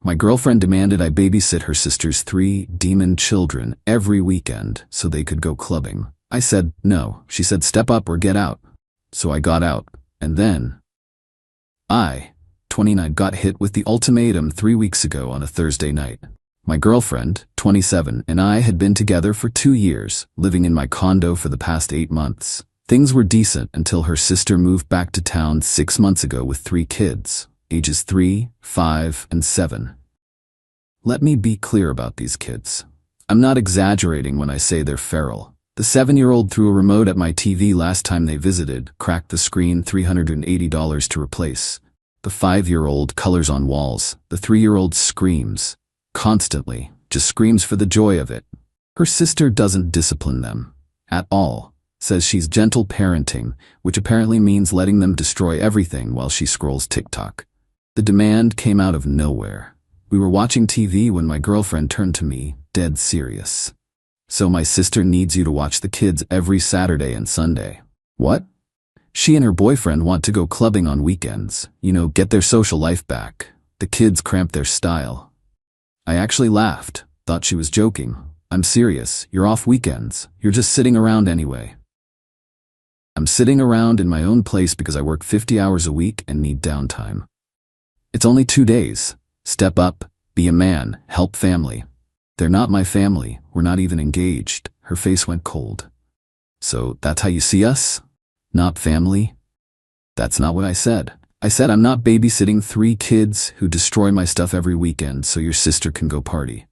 My girlfriend demanded I babysit her sister's 3 demon children every weekend so they could go clubbing. I said no. She said step up or get out. So I got out, and then I, 29, got hit with the ultimatum 3 weeks ago on a Thursday night. My girlfriend, 27, and I had been together for 2 years, living in my condo for the past 8 months. Things were decent until her sister moved back to town 6 months ago with 3 kids, ages 3, 5, and 7. Let me be clear about these kids. I'm not exaggerating when I say they're feral. The 7-year-old threw a remote at my TV last time they visited, cracked the screen, $380 to replace. The 5-year-old colors on walls. The 3-year-old screams. Constantly. Just screams for the joy of it. Her sister doesn't discipline them. At all. Says she's gentle parenting, which apparently means letting them destroy everything while she scrolls TikTok. The demand came out of nowhere. We were watching TV when my girlfriend turned to me, dead serious. So my sister needs you to watch the kids every Saturday and Sunday. What? She and her boyfriend want to go clubbing on weekends, get their social life back. The kids cramp their style. I actually laughed, thought she was joking. I'm serious, you're off weekends, you're just sitting around anyway. I'm sitting around in my own place because I work 50 hours a week and need downtime. It's only 2 days. Step up, be a man, help family. They're not my family, we're not even engaged. Her face went cold. So that's how you see us? Not family? That's not what I said. I said I'm not babysitting 3 kids who destroy my stuff every weekend so your sister can go party.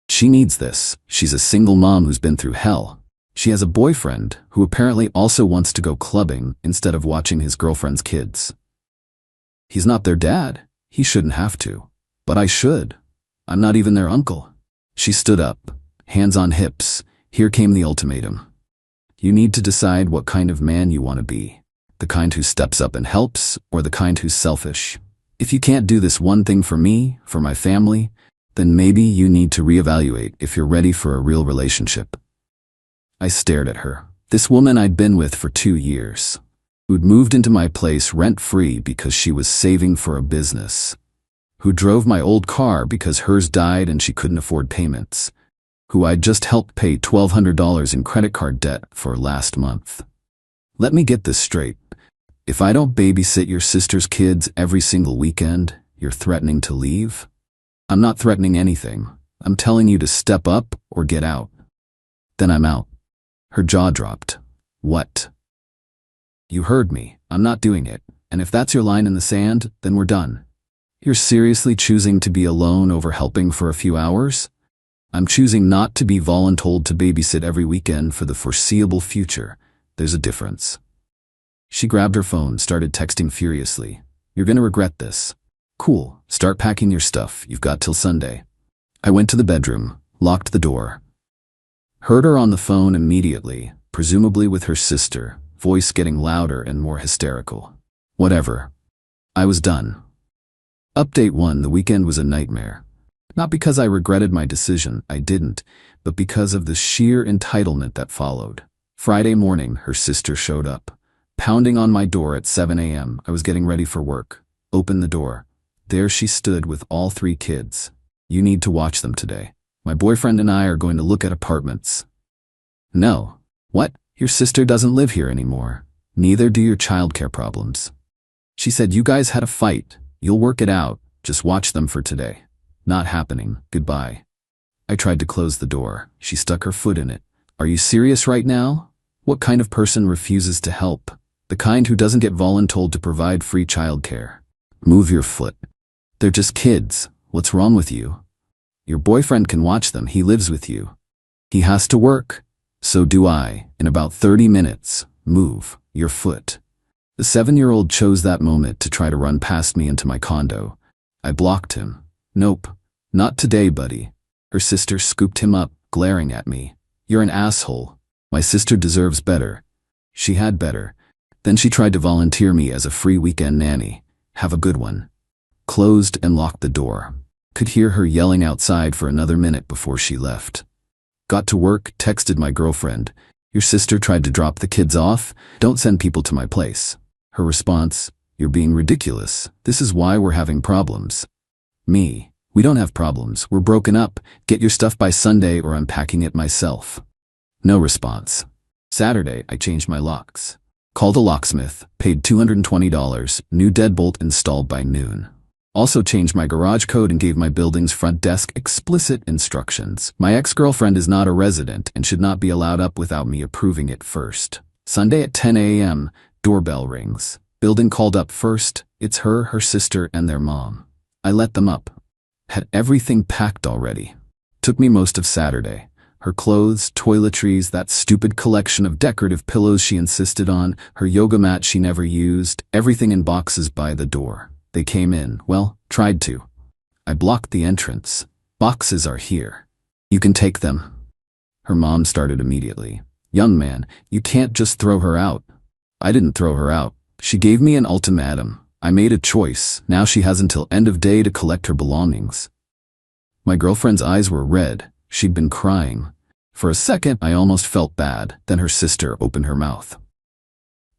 She needs this. She's a single mom who's been through hell. She has a boyfriend who apparently also wants to go clubbing instead of watching his girlfriend's kids. He's not their dad. He shouldn't have to. But I should. I'm not even their uncle. She stood up, hands on hips. Here came the ultimatum. You need to decide what kind of man you want to be. The kind who steps up and helps, or the kind who's selfish. If you can't do this one thing for me, for my family, then maybe you need to reevaluate if you're ready for a real relationship. I stared at her. This woman I'd been with for 2 years, who'd moved into my place rent-free because she was saving for a business, who drove my old car because hers died and she couldn't afford payments, who I'd just helped pay $1,200 in credit card debt for last month. Let me get this straight. If I don't babysit your sister's kids every single weekend, you're threatening to leave? I'm not threatening anything. I'm telling you to step up or get out. Then I'm out. Her jaw dropped. What? You heard me. I'm not doing it. And if that's your line in the sand, then we're done. You're seriously choosing to be alone over helping for a few hours? I'm choosing not to be voluntold to babysit every weekend for the foreseeable future. There's a difference. She grabbed her phone, started texting furiously. You're gonna regret this. Cool, start packing your stuff. You've got till Sunday. I went to the bedroom, locked the door. Heard her on the phone immediately, presumably with her sister, voice getting louder and more hysterical. Whatever. I was done. Update 1: the weekend was a nightmare. Not because I regretted my decision, I didn't, but because of the sheer entitlement that followed. Friday morning, her sister showed up, pounding on my door at 7 a.m. I was getting ready for work. Opened the door. There she stood with all 3 kids. You need to watch them today. My boyfriend and I are going to look at apartments. No. What? Your sister doesn't live here anymore. Neither do your childcare problems. She said you guys had a fight. You'll work it out. Just watch them for today. Not happening. Goodbye. I tried to close the door. She stuck her foot in it. Are you serious right now? What kind of person refuses to help? The kind who doesn't get voluntold to provide free childcare. Move your foot. They're just kids. What's wrong with you? Your boyfriend can watch them. He lives with you. He has to work. So do I. In about 30 minutes. Move your foot. The 7-year-old chose that moment to try to run past me into my condo. I blocked him. Nope. Not today, buddy. Her sister scooped him up, glaring at me. You're an asshole. My sister deserves better. She had better. Then she tried to volunteer me as a free weekend nanny. Have a good one. Closed and locked the door. Could hear her yelling outside for another minute before she left. Got to work, texted my girlfriend. Your sister tried to drop the kids off. Don't send people to my place. Her response, you're being ridiculous. This is why we're having problems. Me, We don't have problems. We're broken up. Get your stuff by Sunday or I'm packing it myself. No response. Saturday, I changed my locks. Called a locksmith, paid $220, new deadbolt installed by noon. Also changed my garage code and gave my building's front desk explicit instructions. My ex-girlfriend is not a resident and should not be allowed up without me approving it first. Sunday at 10 a.m., doorbell rings. Building called up first. It's her sister, and their mom. I let them up. Had everything packed already. Took me most of Saturday. Her clothes, toiletries, that stupid collection of decorative pillows she insisted on, her yoga mat she never used, everything in boxes by the door. They came in, well, tried to. I blocked the entrance. Boxes are here. You can take them. Her mom started immediately. Young man, you can't just throw her out. I didn't throw her out. She gave me an ultimatum. I made a choice. Now she has until end of day to collect her belongings. My girlfriend's eyes were red. She'd been crying. For a second, I almost felt bad. Then her sister opened her mouth.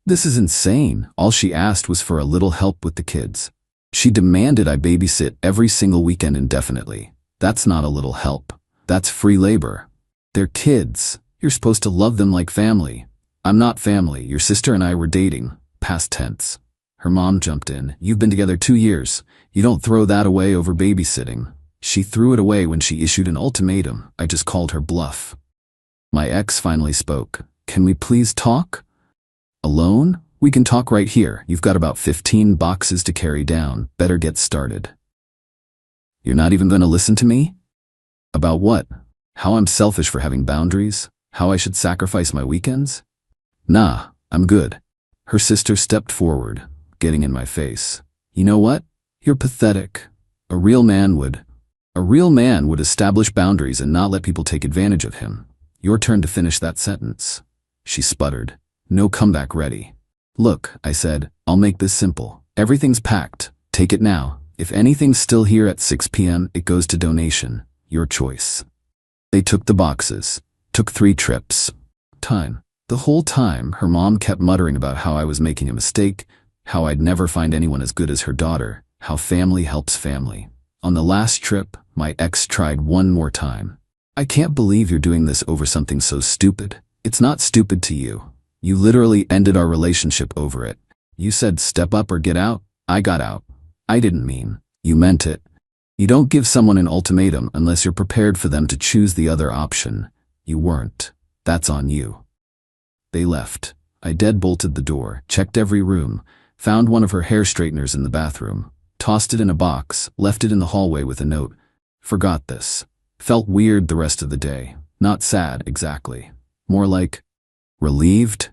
This is insane. All she asked was for a little help with the kids. She demanded I babysit every single weekend indefinitely. That's not a little help. That's free labor. They're kids. You're supposed to love them like family. I'm not family. Your sister and I were dating. Past tense. Her mom jumped in. You've been together 2 years. You don't throw that away over babysitting. She threw it away when she issued an ultimatum. I just called her bluff. My ex finally spoke. Can we please talk? Alone? We can talk right here. You've got about 15 boxes to carry down. Better get started. You're not even going to listen to me? About what? How I'm selfish for having boundaries? How I should sacrifice my weekends? Nah, I'm good. Her sister stepped forward, getting in my face. You know what? You're pathetic. A real man would establish boundaries and not let people take advantage of him. Your turn to finish that sentence. She sputtered. No comeback ready. Look, I said, I'll make this simple. Everything's packed. Take it now. If anything's still here at 6 p.m., it goes to donation. Your choice. They took the boxes. Took 3 trips. Time. The whole time, her mom kept muttering about how I was making a mistake, how I'd never find anyone as good as her daughter, how family helps family. On the last trip, my ex tried one more time. I can't believe you're doing this over something so stupid. It's not stupid to you. You literally ended our relationship over it. You said step up or get out. I got out. I didn't mean. You meant it. You don't give someone an ultimatum unless you're prepared for them to choose the other option. You weren't. That's on you. They left. I deadbolted the door, checked every room, found one of her hair straighteners in the bathroom, tossed it in a box, left it in the hallway with a note. Forgot this. Felt weird the rest of the day. Not sad, exactly. More like relieved.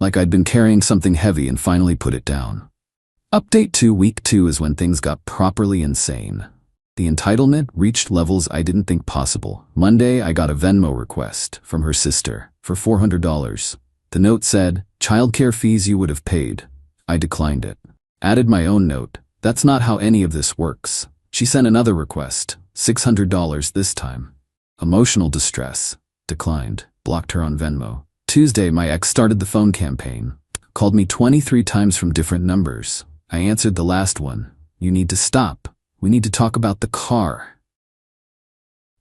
Like I'd been carrying something heavy and finally put it down. Update 2 week 2 is when things got properly insane. The entitlement reached levels I didn't think possible. Monday, I got a Venmo request from her sister for $400. The note said, childcare fees you would have paid. I declined it. Added my own note. That's not how any of this works. She sent another request, $600 this time. Emotional distress. Declined. Blocked her on Venmo. Tuesday, my ex started the phone campaign. Called me 23 times from different numbers. I answered the last one. You need to stop. We need to talk about the car.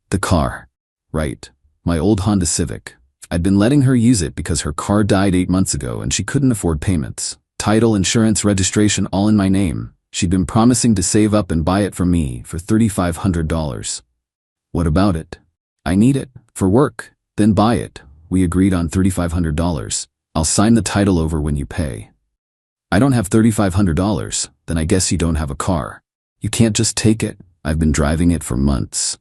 The car. Right. My old Honda Civic. I'd been letting her use it because her car died 8 months ago and she couldn't afford payments. Title, insurance, registration, all in my name. She'd been promising to save up and buy it from me for $3,500. What about it? I need it. For work. Then buy it. We agreed on $3,500. I'll sign the title over when you pay. I don't have $3,500. Then I guess you don't have a car. You can't just take it. I've been driving it for months.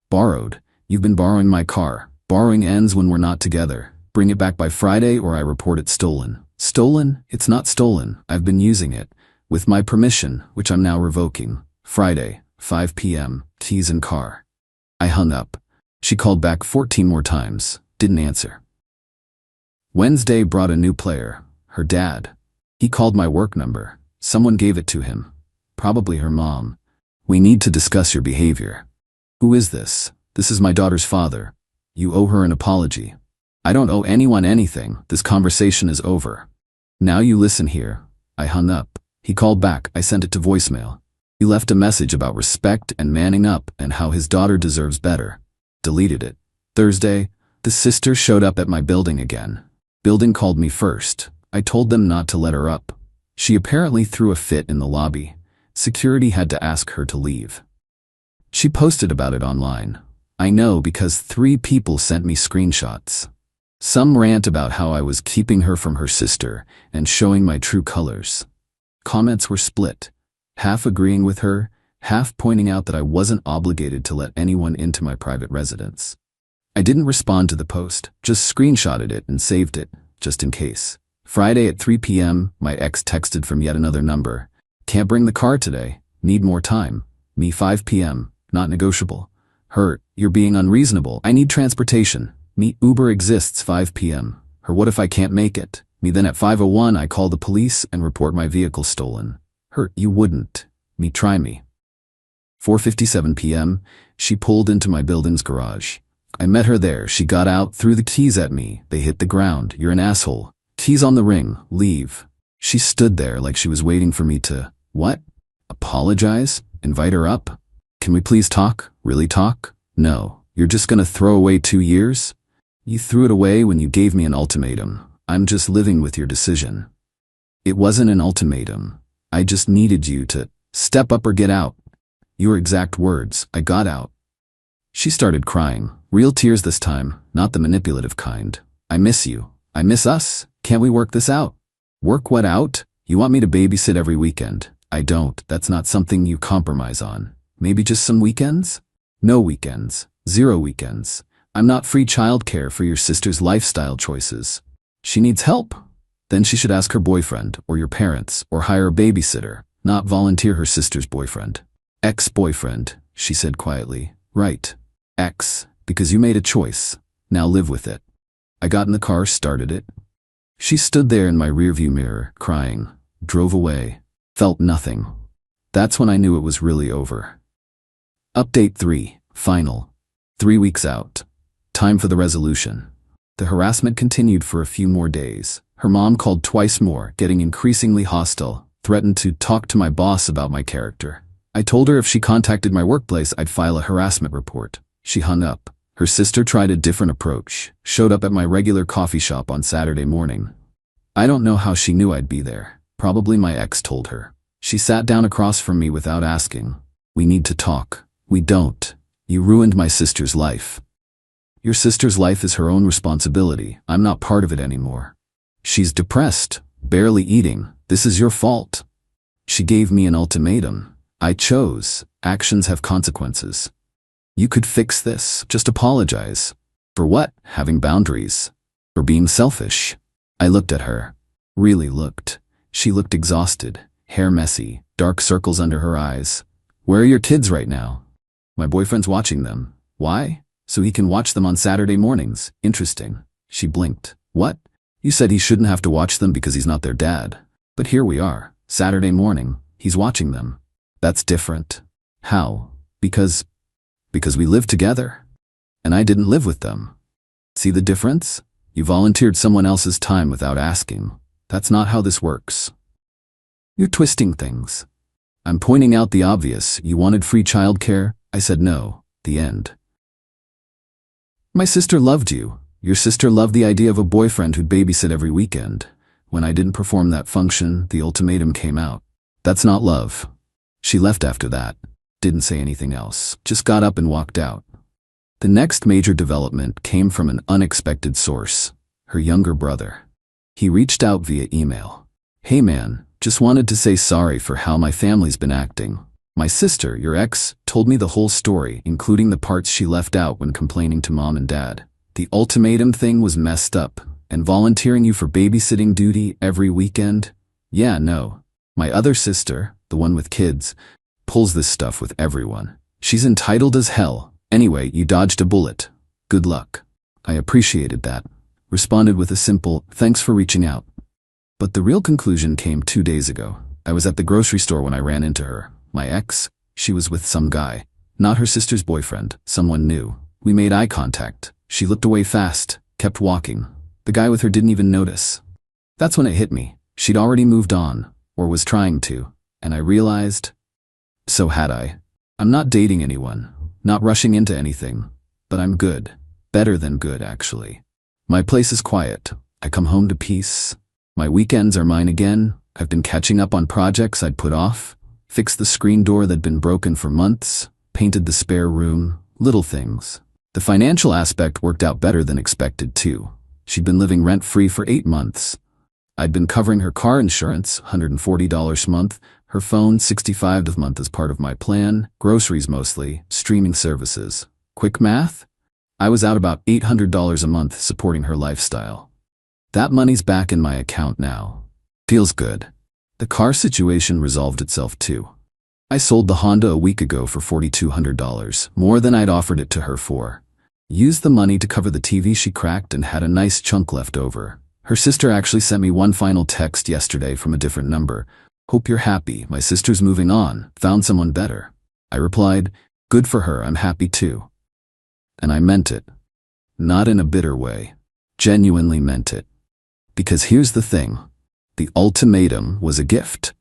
Borrowed. You've been borrowing my car. Borrowing ends when we're not together. Bring it back by Friday or I report it stolen. Stolen? It's not stolen. I've been using it. With my permission, which I'm now revoking. Friday, 5 p.m., keys in car. I hung up. She called back 14 more times. Didn't answer. Wednesday brought a new player. Her dad. He called my work number. Someone gave it to him. Probably her mom. We need to discuss your behavior. Who is this? This is my daughter's father. You owe her an apology. I don't owe anyone anything. This conversation is over. Now you listen here. I hung up. He called back. I sent it to voicemail. You left a message about respect and manning up and how his daughter deserves better. Deleted it. Thursday, the sister showed up at my building again. Building called me first. I told them not to let her up. She apparently threw a fit in the lobby. Security had to ask her to leave. She posted about it online. I know because 3 people sent me screenshots. Some rant about how I was keeping her from her sister and showing my true colors. Comments were split, half agreeing with her, half pointing out that I wasn't obligated to let anyone into my private residence. I didn't respond to the post, just screenshotted it and saved it, just in case. Friday at 3 p.m., my ex texted from yet another number. Can't bring the car today. Need more time. Me 5 p.m. Not negotiable. Her, you're being unreasonable. I need transportation. Me, Uber exists 5 p.m. Her, what if I can't make it? Me, then at 5:01 I call the police and report my vehicle stolen. Her, you wouldn't. Me, try me. 4:57 p.m. She pulled into my building's garage. I met her there. She got out, threw the keys at me. They hit the ground. You're an asshole. Keys on the ring. Leave. She stood there like she was waiting for me to, what? Apologize? Invite her up? Can we please talk? Really talk? No. You're just gonna throw away 2 years? You threw it away when you gave me an ultimatum. I'm just living with your decision. It wasn't an ultimatum. I just needed you to step up or get out. Your exact words. I got out. She started crying. Real tears this time, not the manipulative kind. I miss you. I miss us. Can't we work this out? Work what out? You want me to babysit every weekend. I don't. That's not something you compromise on. Maybe just some weekends? No weekends. 0 weekends. I'm not free childcare for your sister's lifestyle choices. She needs help. Then she should ask her boyfriend or your parents or hire a babysitter, not volunteer her sister's boyfriend. Ex-boyfriend, she said quietly. Right. Ex, because you made a choice. Now live with it. I got in the car, started it. She stood there in my rearview mirror, crying, drove away, felt nothing. That's when I knew it was really over. Update 3, final. 3 weeks out. Time for the resolution. The harassment continued for a few more days. Her mom called twice more, getting increasingly hostile, threatened to talk to my boss about my character. I told her if she contacted my workplace, I'd file a harassment report. She hung up. Her sister tried a different approach, showed up at my regular coffee shop on Saturday morning. I don't know how she knew I'd be there. Probably my ex told her. She sat down across from me without asking. We need to talk. We don't. You ruined my sister's life. Your sister's life is her own responsibility. I'm not part of it anymore. She's depressed, barely eating. This is your fault. She gave me an ultimatum. I chose. Actions have consequences. You could fix this. Just apologize. For what? Having boundaries. For being selfish. I looked at her. Really looked. She looked exhausted, hair messy, dark circles under her eyes. Where are your kids right now? My boyfriend's watching them. Why? So he can watch them on Saturday mornings. Interesting. She blinked. What? You said he shouldn't have to watch them because he's not their dad. But here we are. Saturday morning. He's watching them. That's different. How? Because we live together. And I didn't live with them. See the difference? You volunteered someone else's time without asking. That's not how this works. You're twisting things. I'm pointing out the obvious. You wanted free childcare? I said no. The end. My sister loved you. Your sister loved the idea of a boyfriend who'd babysit every weekend. When I didn't perform that function, the ultimatum came out. That's not love. She left after that. Didn't say anything else. Just got up and walked out. The next major development came from an unexpected source. Her younger brother. He reached out via email. Hey man, just wanted to say sorry for how my family's been acting. My sister, your ex, told me the whole story, including the parts she left out when complaining to mom and dad. The ultimatum thing was messed up, and volunteering you for babysitting duty every weekend? Yeah, no. My other sister, the one with kids, pulls this stuff with everyone. She's entitled as hell. Anyway, you dodged a bullet. Good luck. I appreciated that. Responded with a simple, thanks for reaching out. But the real conclusion came 2 days ago. I was at the grocery store when I ran into her. My ex, she was with some guy. Not her sister's boyfriend, someone new. We made eye contact. She looked away fast, kept walking. The guy with her didn't even notice. That's when it hit me. She'd already moved on, or was trying to, and I realized So had I. I'm not dating anyone, not rushing into anything, but I'm good. Better than good, actually. My place is quiet. I come home to peace. My weekends are mine again. I've been catching up on projects I'd put off, fixed the screen door that'd been broken for months, painted the spare room, little things. The financial aspect worked out better than expected, too. She'd been living rent-free for 8 months. I'd been covering her car insurance, $140 a month, her phone, $65 a month as part of my plan, groceries mostly, streaming services. Quick math? I was out about $800 a month supporting her lifestyle. That money's back in my account now. Feels good. The car situation resolved itself too. I sold the Honda a week ago for $4,200, more than I'd offered it to her for. Used the money to cover the TV she cracked and had a nice chunk left over. Her sister actually sent me one final text yesterday from a different number. "Hope you're happy. My sister's moving on. Found someone better." I replied, "Good for her. I'm happy too." And I meant it. Not in a bitter way. Genuinely meant it. Because here's the thing. The ultimatum was a gift.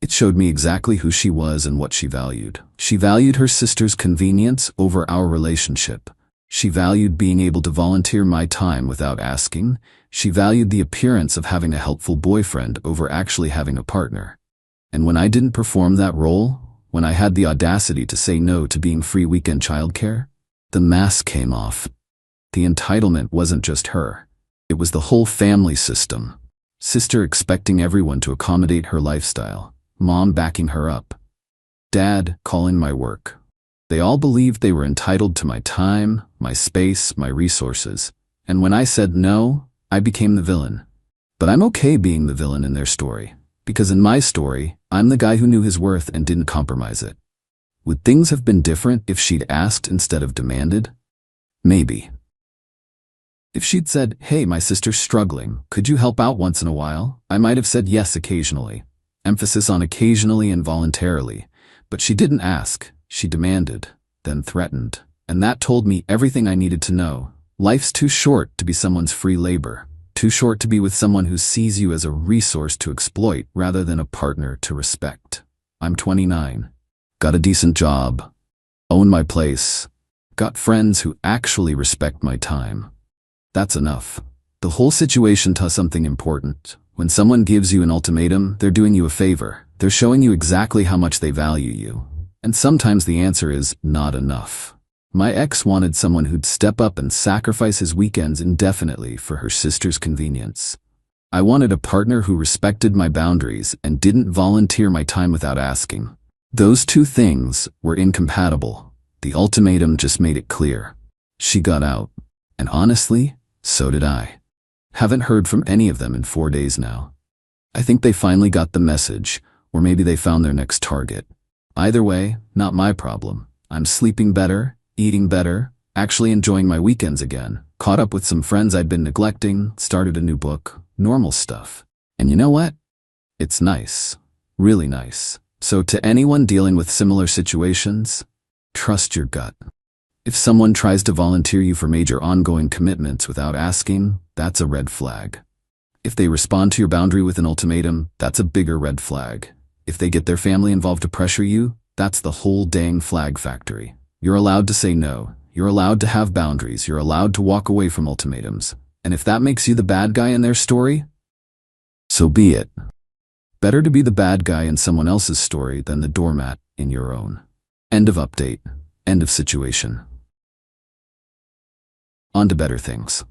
It showed me exactly who she was and what she valued. She valued her sister's convenience over our relationship. She valued being able to volunteer my time without asking. She valued the appearance of having a helpful boyfriend over actually having a partner. And when I didn't perform that role, when I had the audacity to say no to being free weekend childcare, the mask came off. The entitlement wasn't just her. It was the whole family system. Sister expecting everyone to accommodate her lifestyle. Mom backing her up. Dad calling my work. They all believed they were entitled to my time, my space, my resources. And when I said no, I became the villain. But I'm okay being the villain in their story. Because in my story, I'm the guy who knew his worth and didn't compromise it. Would things have been different if she'd asked instead of demanded? Maybe. If she'd said, "Hey, my sister's struggling, could you help out once in a while?" I might have said yes occasionally. Emphasis on occasionally and voluntarily. But she didn't ask. She demanded, then threatened. And that told me everything I needed to know. Life's too short to be someone's free labor. Too short to be with someone who sees you as a resource to exploit rather than a partner to respect. I'm 29. Got a decent job. Own my place. Got friends who actually respect my time. That's enough. The whole situation taught something important. When someone gives you an ultimatum, they're doing you a favor. They're showing you exactly how much they value you. And sometimes the answer is not enough. My ex wanted someone who'd step up and sacrifice his weekends indefinitely for her sister's convenience. I wanted a partner who respected my boundaries and didn't volunteer my time without asking. Those two things were incompatible. The ultimatum just made it clear. She got out. And honestly, so did I. Haven't heard from any of them in 4 days now. I think they finally got the message, or maybe they found their next target. Either way, not my problem. I'm sleeping better, eating better, actually enjoying my weekends again, caught up with some friends I'd been neglecting, started a new book, normal stuff. And you know what? It's nice. Really nice. So to anyone dealing with similar situations, trust your gut. If someone tries to volunteer you for major ongoing commitments without asking, that's a red flag. If they respond to your boundary with an ultimatum, that's a bigger red flag. If they get their family involved to pressure you, that's the whole dang flag factory. You're allowed to say no. You're allowed to have boundaries. You're allowed to walk away from ultimatums. And if that makes you the bad guy in their story, so be it. Better to be the bad guy in someone else's story than the doormat in your own. End of update. End of situation. On to better things.